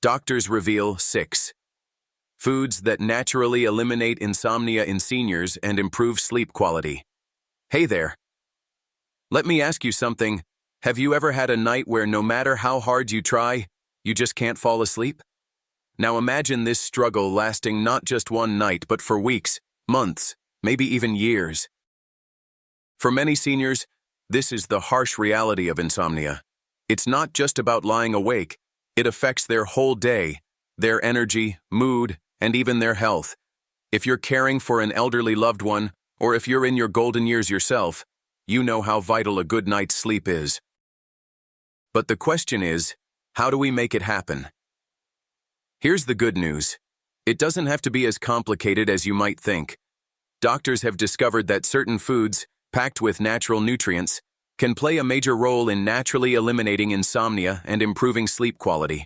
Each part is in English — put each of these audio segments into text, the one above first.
Doctors reveal 6 foods that naturally eliminate insomnia in seniors and improve sleep quality. Hey there. Let me ask you something. Have you ever had a night where no matter how hard you try, you just can't fall asleep? Now imagine this struggle lasting not just one night, but for weeks, months, maybe even years. For many seniors, this is the harsh reality of insomnia. It's not just about lying awake. It affects their whole day, their energy, mood, and even their health. If you're caring for an elderly loved one, or if you're in your golden years yourself, you know how vital a good night's sleep is. But the question is, how do we make it happen? Here's the good news. It doesn't have to be as complicated as you might think. Doctors have discovered that certain foods, packed with natural nutrients, can play a major role in naturally eliminating insomnia and improving sleep quality.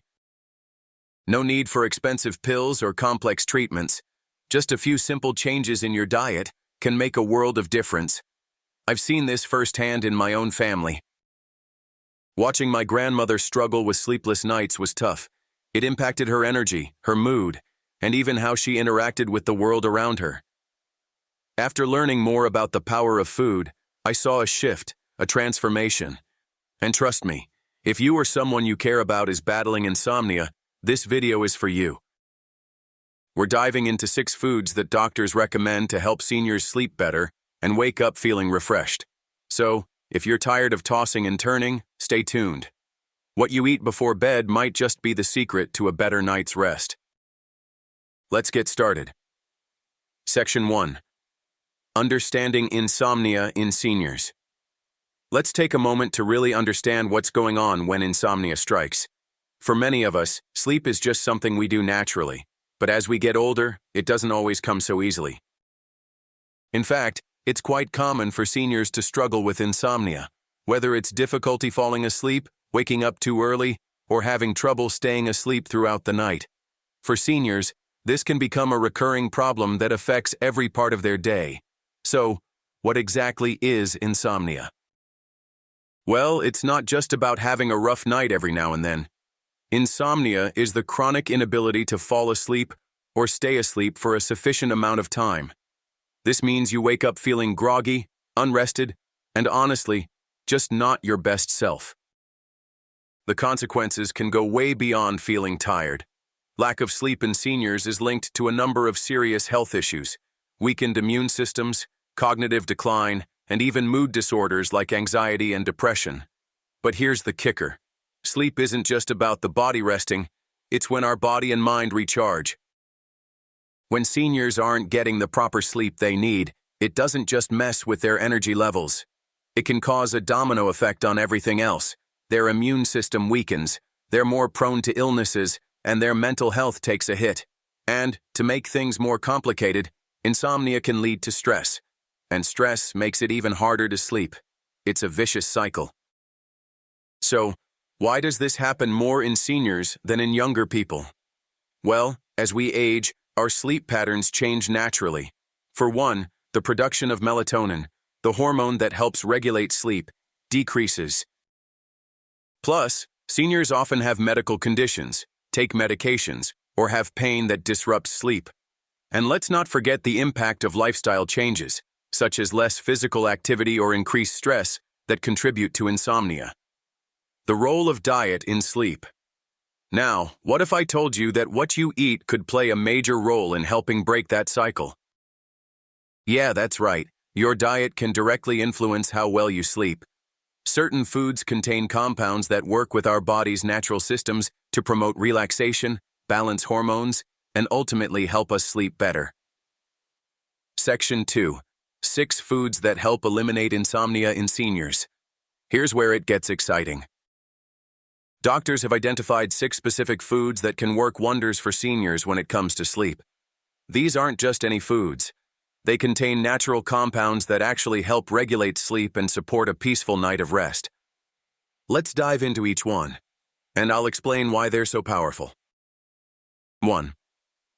No need for expensive pills or complex treatments. Just a few simple changes in your diet can make a world of difference. I've seen this firsthand in my own family. Watching my grandmother struggle with sleepless nights was tough. It impacted her energy, her mood, and even how she interacted with the world around her. After learning more about the power of food, I saw a shift, a transformation. And trust me, if you or someone you care about is battling insomnia, this video is for you. We're diving into 6 foods that doctors recommend to help seniors sleep better and wake up feeling refreshed. So, if you're tired of tossing and turning, stay tuned. What you eat before bed might just be the secret to a better night's rest. Let's get started. Section 1. Understanding insomnia in seniors. Let's take a moment to really understand what's going on when insomnia strikes. For many of us, sleep is just something we do naturally, but as we get older, it doesn't always come so easily. In fact, it's quite common for seniors to struggle with insomnia, whether it's difficulty falling asleep, waking up too early, or having trouble staying asleep throughout the night. For seniors, this can become a recurring problem that affects every part of their day. So, what exactly is insomnia? Well, it's not just about having a rough night every now and then. Insomnia is the chronic inability to fall asleep or stay asleep for a sufficient amount of time. This means you wake up feeling groggy, unrested, and honestly, just not your best self. The consequences can go way beyond feeling tired. Lack of sleep in seniors is linked to a number of serious health issues: weakened immune systems, cognitive decline, and even mood disorders like anxiety and depression. But here's the kicker. Sleep isn't just about the body resting, it's when our body and mind recharge. When seniors aren't getting the proper sleep they need, it doesn't just mess with their energy levels. It can cause a domino effect on everything else. Their immune system weakens, they're more prone to illnesses, and their mental health takes a hit. And, to make things more complicated, insomnia can lead to stress. And stress makes it even harder to sleep. It's a vicious cycle. So, why does this happen more in seniors than in younger people? Well, as we age, our sleep patterns change naturally. For one, the production of melatonin, the hormone that helps regulate sleep, decreases. Plus, seniors often have medical conditions, take medications, or have pain that disrupts sleep. And let's not forget the impact of lifestyle changes, such as less physical activity or increased stress, that contribute to insomnia. The role of diet in sleep. Now, what if I told you that what you eat could play a major role in helping break that cycle? Yeah, that's right. Your diet can directly influence how well you sleep. Certain foods contain compounds that work with our body's natural systems to promote relaxation, balance hormones, and ultimately help us sleep better. Section 2. 6 foods that help eliminate insomnia in seniors. Here's where it gets exciting. Doctors have identified 6 specific foods that can work wonders for seniors when it comes to sleep. These aren't just any foods. They contain natural compounds that actually help regulate sleep and support a peaceful night of rest. Let's dive into each one, and I'll explain why they're so powerful. 1.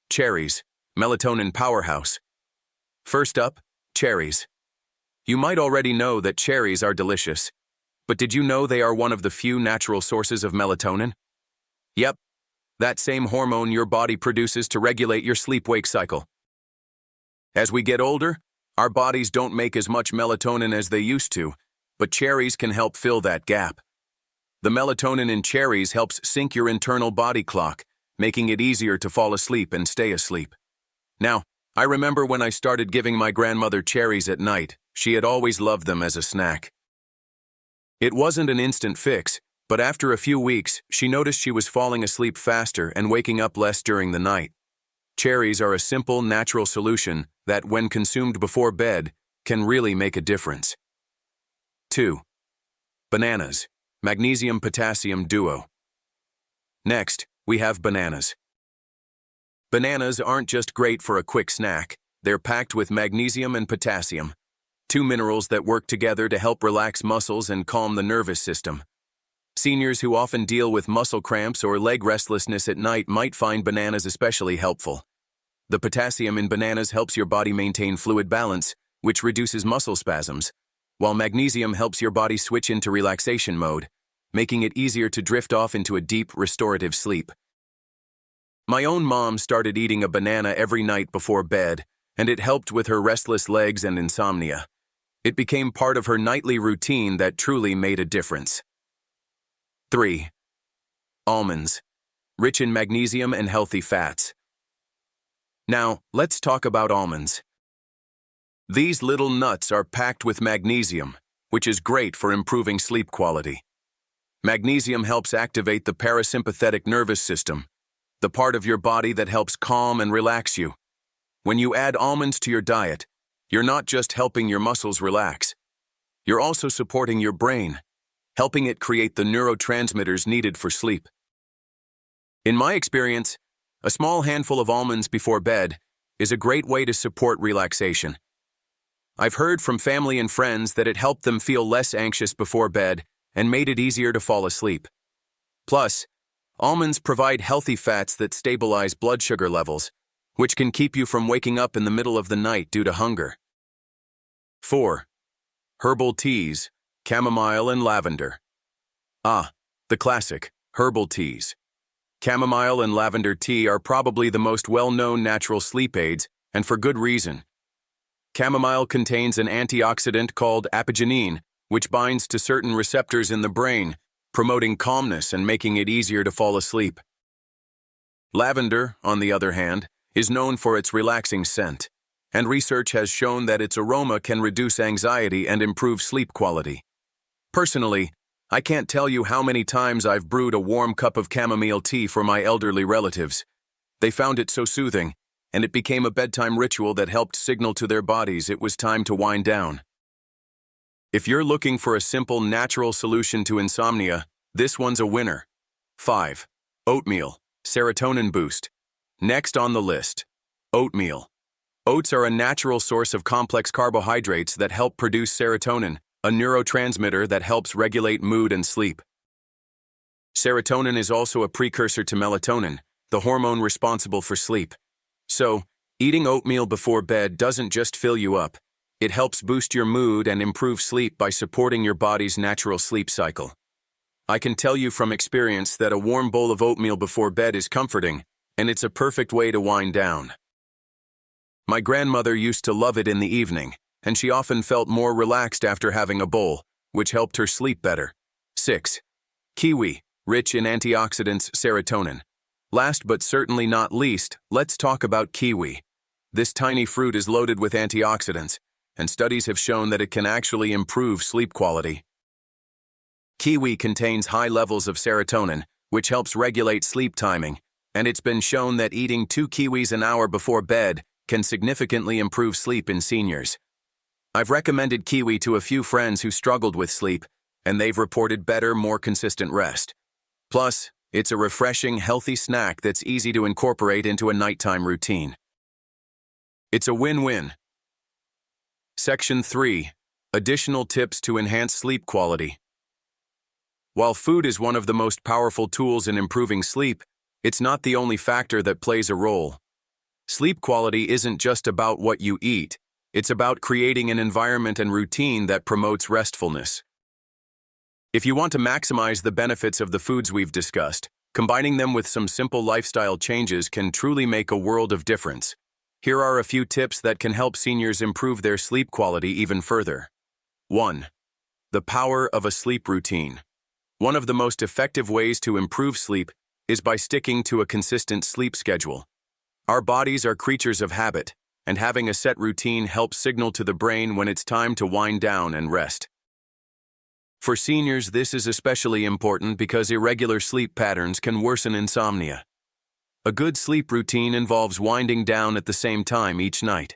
Cherries, melatonin powerhouse. First up, cherries. You might already know that cherries are delicious. But did you know they are one of the few natural sources of melatonin? Yep, that same hormone your body produces to regulate your sleep-wake cycle. As we get older, our bodies don't make as much melatonin as they used to, but cherries can help fill that gap. The melatonin in cherries helps sync your internal body clock, making it easier to fall asleep and stay asleep. Now, I remember when I started giving my grandmother cherries at night, she had always loved them as a snack. It wasn't an instant fix, but after a few weeks, she noticed she was falling asleep faster and waking up less during the night. Cherries are a simple, natural solution that, when consumed before bed, can really make a difference. 2. Bananas. Magnesium-potassium duo. Next, we have bananas. Bananas aren't just great for a quick snack, they're packed with magnesium and potassium, two minerals that work together to help relax muscles and calm the nervous system. Seniors who often deal with muscle cramps or leg restlessness at night might find bananas especially helpful. The potassium in bananas helps your body maintain fluid balance, which reduces muscle spasms, while magnesium helps your body switch into relaxation mode, making it easier to drift off into a deep, restorative sleep. My own mom started eating a banana every night before bed, and it helped with her restless legs and insomnia. It became part of her nightly routine that truly made a difference. 3. Almonds. Rich in magnesium and healthy fats. Now, let's talk about almonds. These little nuts are packed with magnesium, which is great for improving sleep quality. Magnesium helps activate the parasympathetic nervous system, the part of your body that helps calm and relax you. When you add almonds to your diet, you're not just helping your muscles relax. You're also supporting your brain, helping it create the neurotransmitters needed for sleep. In my experience, a small handful of almonds before bed is a great way to support relaxation. I've heard from family and friends that it helped them feel less anxious before bed and made it easier to fall asleep. Plus, almonds provide healthy fats that stabilize blood sugar levels, which can keep you from waking up in the middle of the night due to hunger. 4. Herbal teas, chamomile and lavender. The classic, herbal teas. Chamomile and lavender tea are probably the most well-known natural sleep aids, and for good reason. Chamomile contains an antioxidant called apigenin, which binds to certain receptors in the brain, promoting calmness and making it easier to fall asleep. Lavender, on the other hand, is known for its relaxing scent, and research has shown that its aroma can reduce anxiety and improve sleep quality. Personally, I can't tell you how many times I've brewed a warm cup of chamomile tea for my elderly relatives. They found it so soothing, and it became a bedtime ritual that helped signal to their bodies it was time to wind down. If you're looking for a simple, natural solution to insomnia, this one's a winner. 5. Oatmeal, serotonin boost. Next on the list, oatmeal. Oats are a natural source of complex carbohydrates that help produce serotonin, a neurotransmitter that helps regulate mood and sleep. Serotonin is also a precursor to melatonin, the hormone responsible for sleep. So, eating oatmeal before bed doesn't just fill you up. It helps boost your mood and improve sleep by supporting your body's natural sleep cycle. I can tell you from experience that a warm bowl of oatmeal before bed is comforting, and it's a perfect way to wind down. My grandmother used to love it in the evening, and she often felt more relaxed after having a bowl, which helped her sleep better. 6. Kiwi, rich in antioxidants, serotonin. Last but certainly not least, let's talk about kiwi. This tiny fruit is loaded with antioxidants, and studies have shown that it can actually improve sleep quality. Kiwi contains high levels of serotonin, which helps regulate sleep timing, and it's been shown that eating 2 kiwis an hour before bed can significantly improve sleep in seniors. I've recommended kiwi to a few friends who struggled with sleep, and they've reported better, more consistent rest. Plus, it's a refreshing, healthy snack that's easy to incorporate into a nighttime routine. It's a win-win. Section 3. Additional tips to enhance sleep quality. While food is one of the most powerful tools in improving sleep, it's not the only factor that plays a role. Sleep quality isn't just about what you eat, it's about creating an environment and routine that promotes restfulness. If you want to maximize the benefits of the foods we've discussed, Combining them with some simple lifestyle changes can truly make a world of difference. Here are a few tips that can help seniors improve their sleep quality even further. 1. The power of a sleep routine. One of the most effective ways to improve sleep is by sticking to a consistent sleep schedule. Our bodies are creatures of habit, and having a set routine helps signal to the brain when it's time to wind down and rest. For seniors, this is especially important because irregular sleep patterns can worsen insomnia. A good sleep routine involves winding down at the same time each night.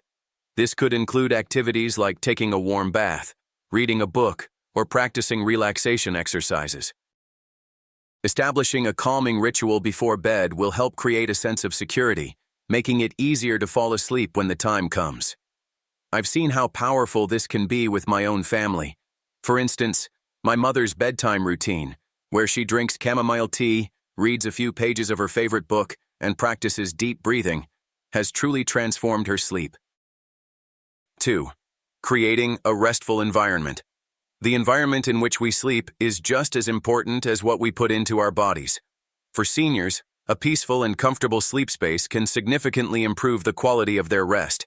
This could include activities like taking a warm bath, reading a book, or practicing relaxation exercises. Establishing a calming ritual before bed will help create a sense of security, making it easier to fall asleep when the time comes. I've seen how powerful this can be with my own family. For instance, my mother's bedtime routine, where she drinks chamomile tea, reads a few pages of her favorite book, and practices deep breathing, has truly transformed her sleep. 2. Creating a restful environment. The environment in which we sleep is just as important as what we put into our bodies. For seniors, a peaceful and comfortable sleep space can significantly improve the quality of their rest.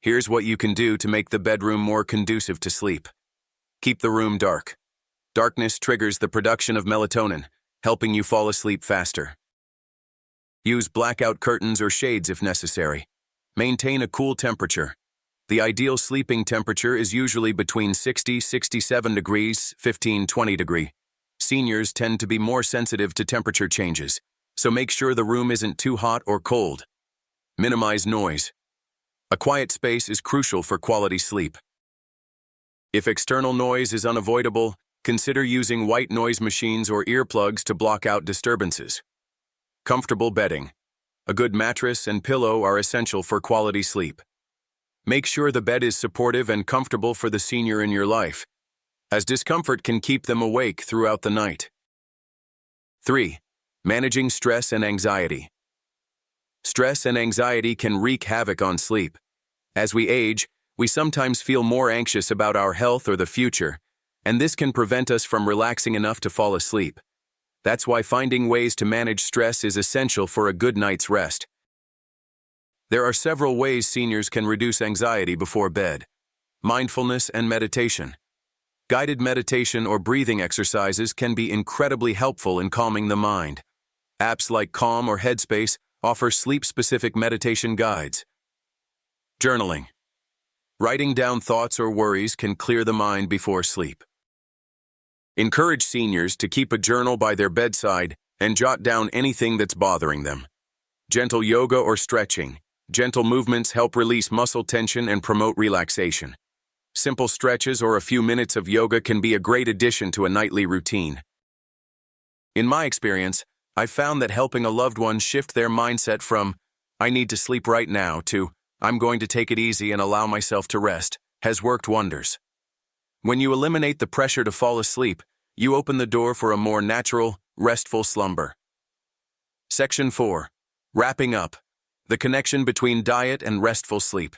Here's what you can do to make the bedroom more conducive to sleep. Keep the room dark. Darkness triggers the production of melatonin, helping you fall asleep faster. Use blackout curtains or shades if necessary. Maintain a cool temperature. The ideal sleeping temperature is usually between 60-67 degrees, 15-20 degrees. Seniors tend to be more sensitive to temperature changes, so make sure the room isn't too hot or cold. Minimize noise. A quiet space is crucial for quality sleep. If external noise is unavoidable, consider using white noise machines or earplugs to block out disturbances. Comfortable bedding. A good mattress and pillow are essential for quality sleep. Make sure the bed is supportive and comfortable for the senior in your life, as discomfort can keep them awake throughout the night. 3. Managing stress and anxiety. Stress and anxiety can wreak havoc on sleep. As we age, we sometimes feel more anxious about our health or the future, and this can prevent us from relaxing enough to fall asleep. That's why finding ways to manage stress is essential for a good night's rest. There are several ways seniors can reduce anxiety before bed. Mindfulness and meditation. Guided meditation or breathing exercises can be incredibly helpful in calming the mind. Apps like Calm or Headspace offer sleep-specific meditation guides. Journaling. Writing down thoughts or worries can clear the mind before sleep. Encourage seniors to keep a journal by their bedside and jot down anything that's bothering them. Gentle yoga or stretching. Gentle movements help release muscle tension and promote relaxation. Simple stretches or a few minutes of yoga can be a great addition to a nightly routine. In my experience, I've found that helping a loved one shift their mindset from, "I need to sleep right now," to, "I'm going to take it easy and allow myself to rest," has worked wonders. When you eliminate the pressure to fall asleep, you open the door for a more natural, restful slumber. Section 4. Wrapping up. The connection between diet and restful sleep.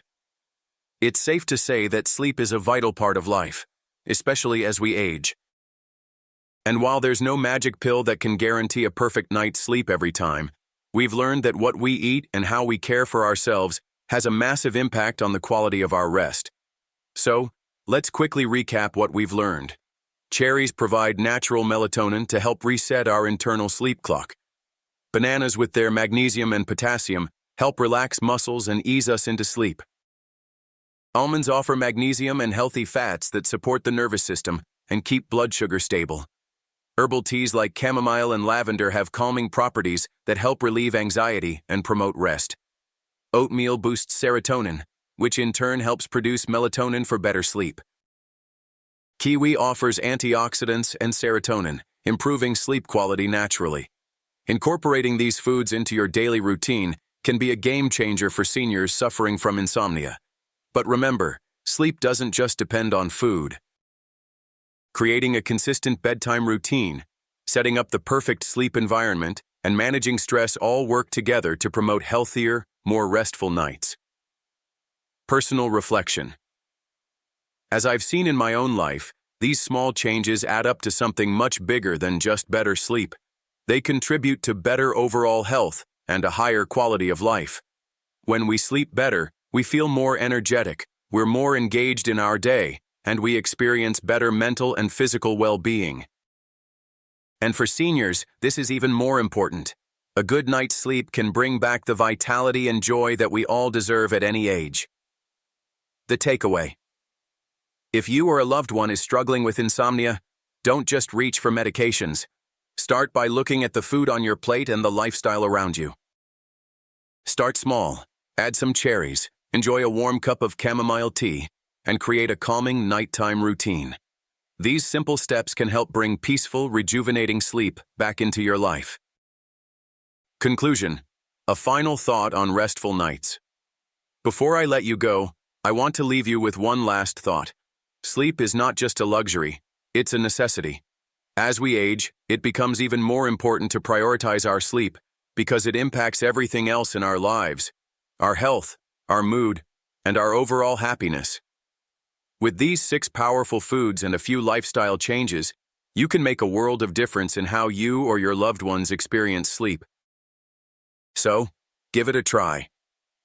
It's safe to say that sleep is a vital part of life, especially as we age. And while there's no magic pill that can guarantee a perfect night's sleep every time, we've learned that what we eat and how we care for ourselves has a massive impact on the quality of our rest. So, let's quickly recap what we've learned. Cherries provide natural melatonin to help reset our internal sleep clock. Bananas with their magnesium and potassium help relax muscles and ease us into sleep. Almonds offer magnesium and healthy fats that support the nervous system and keep blood sugar stable. Herbal teas like chamomile and lavender have calming properties that help relieve anxiety and promote rest. Oatmeal boosts serotonin, which in turn helps produce melatonin for better sleep. Kiwi offers antioxidants and serotonin, improving sleep quality naturally. Incorporating these foods into your daily routine can be a game changer for seniors suffering from insomnia. But remember, sleep doesn't just depend on food. Creating a consistent bedtime routine, setting up the perfect sleep environment, and managing stress all work together to promote healthier, more restful nights. Personal reflection. As I've seen in my own life, these small changes add up to something much bigger than just better sleep. They contribute to better overall health and a higher quality of life. When we sleep better, we feel more energetic, we're more engaged in our day, and we experience better mental and physical well-being. And for seniors, this is even more important. A good night's sleep can bring back the vitality and joy that we all deserve at any age. The takeaway: if you or a loved one is struggling with insomnia, don't just reach for medications. Start by looking at the food on your plate and the lifestyle around you. Start small, add some cherries, enjoy a warm cup of chamomile tea, and create a calming nighttime routine. These simple steps can help bring peaceful, rejuvenating sleep back into your life. Conclusion: a final thought on restful nights. Before I let you go, I want to leave you with one last thought. Sleep is not just a luxury, it's a necessity. As we age, it becomes even more important to prioritize our sleep because it impacts everything else in our lives: our health, our mood, and our overall happiness. With these 6 powerful foods and a few lifestyle changes, you can make a world of difference in how you or your loved ones experience sleep. So, give it a try.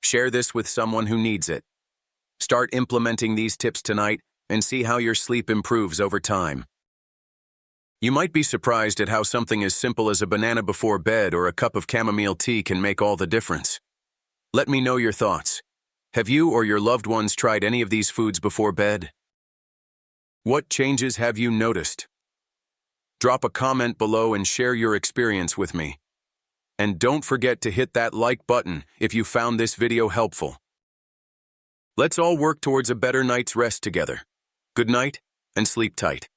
Share this with someone who needs it. Start implementing these tips tonight and see how your sleep improves over time. You might be surprised at how something as simple as a banana before bed or a cup of chamomile tea can make all the difference. Let me know your thoughts. Have you or your loved ones tried any of these foods before bed? What changes have you noticed? Drop a comment below and share your experience with me. And don't forget to hit that like button if you found this video helpful. Let's all work towards a better night's rest together. Good night and sleep tight.